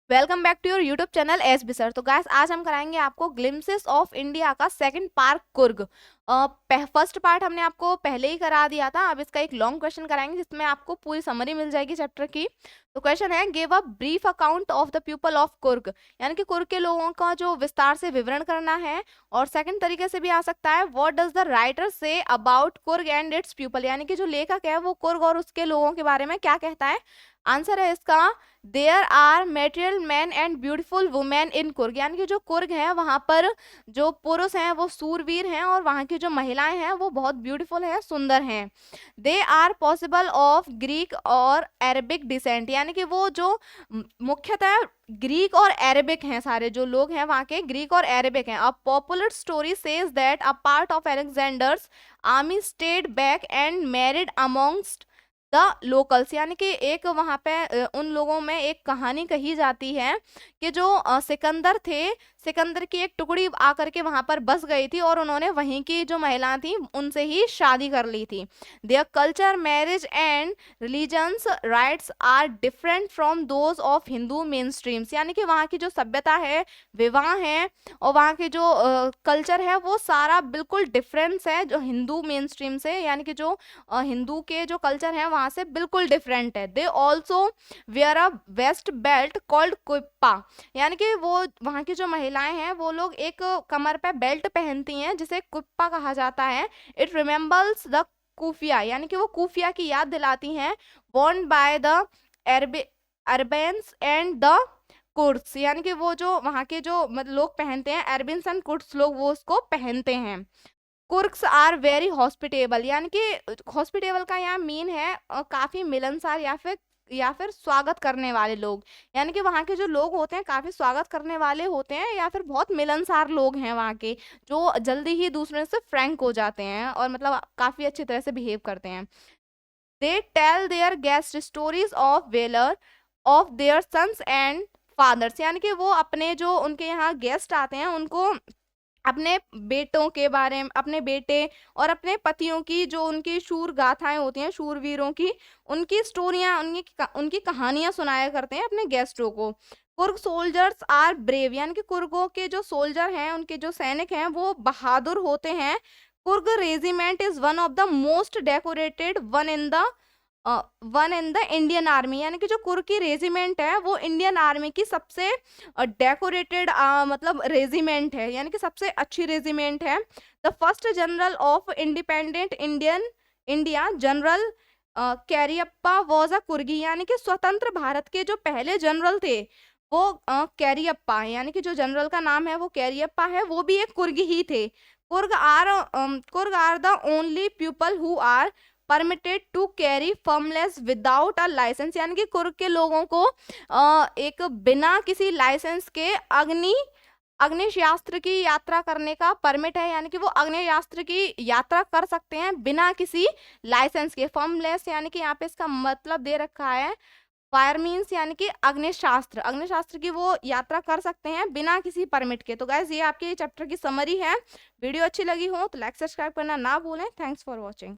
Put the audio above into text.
Welcome back to your YouTube channel S B sir. तो guys आज हम कराएंगे आपको ग्लिम्सेस ऑफ इंडिया का second part Coorg. First part हमने आपको पहले ही करा दिया था। अब इसका एक लॉन्ग क्वेश्चन कराएंगे जिसमें आपको पूरी समरी मिल जाएगी चैप्टर की। तो क्वेश्चन है, give a brief account of the people of Coorg, यानी कि कुर्ग के लोगों का जो विस्तार से विवरण करना है। और सेकंड तरीके से भी आ सकता है, what does the writer say about Coorg and it's people, यानी कि जो लेखक है वो कुर्ग और उसके लोगों के बारे में क्या कहता है। आंसर है इसका, there are material man and beautiful women in Coorg, यानी कि जो कुर्ग है वहां पर जो पुरुष हैं वो सूरवीर हैं और वहां की जो महिलाएं हैं वो बहुत ब्यूटीफुल है, सुंदर हैं। They are possible of Greek और अरेबिक डिसेंट, यानी कि वो जो मुख्यतः ग्रीक और अरेबिक हैं, सारे जो लोग हैं वहां के ग्रीक और अरेबिक हैं। A popular story says that a part of Alexander's army stayed back and married amongst the locals, यानी कि एक वहां पे उन लोगों में एक कहानी कही जाती है कि जो सिकंदर थे, सिकंदर की एक टुकड़ी आकर के वहां पर बस गई थी और उन्होंने वहीं की जो महिलाएं थी उनसे ही शादी कर ली थी। Their culture, marriage and religions rites are different from those of Hindu main streams, यानी कि वहाँ की जो सभ्यता है, विवाह है और वहाँ की जो कल्चर है वो सारा बिल्कुल डिफरेंस है जो हिंदू मेन स्ट्रीम से, यानी कि जो हिंदू के जो कल्चर है वहां से बिल्कुल डिफरेंट है। They also were a waist belt called kuppa, यानी कि वो वहां की जो महिलाएं हैं वो लोग एक कमर पे बेल्ट पहनती हैं जिसे कुप्पा कहा जाता है। इट रिमेम्बल्स द कुफिया, यानी कि वो कुफिया की याद दिलाती हैं। वर्न बाय द अरबेन्स एंड द कुर्स, यानी कि वो जो वहां के जो मतलब लोग पहनते हैं, अरबिन्स एंड कुर्स लोग वो उसको पहनते हैं। कुर्क्स आर वेरी हॉस्पिटेबल, यानी कि हॉस्पिटेबल का यहाँ मीन है काफी मिलनसार या फिर स्वागत करने वाले लोग, यानी कि वहाँ के जो लोग होते हैं काफी स्वागत करने वाले होते हैं या फिर बहुत मिलनसार लोग हैं वहाँ के, जो जल्दी ही दूसरे से फ्रैंक हो जाते हैं और मतलब काफी अच्छी तरह से बिहेव करते हैं। They tell their guest stories of valour of their sons and fathers, यानी कि वो अपने जो उनके यहाँ गेस्ट आते हैं उनको अपने बेटों के बारे में, अपने बेटे और अपने पतियों की जो उनकी शूर गाथाएं होती हैं, शूरवीरों की, उनकी स्टोरियां, उनकी कहानियां सुनाया करते हैं अपने गेस्टों को। कुर्ग सोल्जर्स आर ब्रेव, यानी कि कुर्गों के जो सोल्जर हैं, उनके जो सैनिक हैं वो बहादुर होते हैं। Coorg regiment is one of the most decorated one in the Indian army, यानी कि जो कुर्ग की रेजिमेंट है वो इंडियन आर्मी की सबसे डेकोरेटेड मतलब रेजिमेंट है, यानी कि सबसे अच्छी रेजिमेंट है। The first general of independent India general Cariappa was a Coorgi, यानी कि स्वतंत्र भारत के जो पहले जनरल थे वो कैरियप्पा, यानी कि जो जनरल का नाम है वो कैरियप्पा है, वो भी एक कुर्गी ही थे। Coorg are the only people who are permitted to carry firearms without a licence, यानी कि कुर्ग के लोगों को एक बिना किसी लाइसेंस के अग्निशास्त्र की यात्रा करने का परमिट है, यानी कि वो अग्निशास्त्र की यात्रा कर सकते हैं बिना किसी लाइसेंस के। फर्मलेस यानी कि यहाँ पे इसका मतलब दे रखा है, फायर मीन्स यानी कि अग्निशास्त्र की वो यात्रा कर सकते हैं बिना किसी परमिट के। तो गाइज ये आपके चैप्टर की समरी है। वीडियो अच्छी लगी हो तो लाइक सब्सक्राइब करना ना भूलें। Thanks for watching.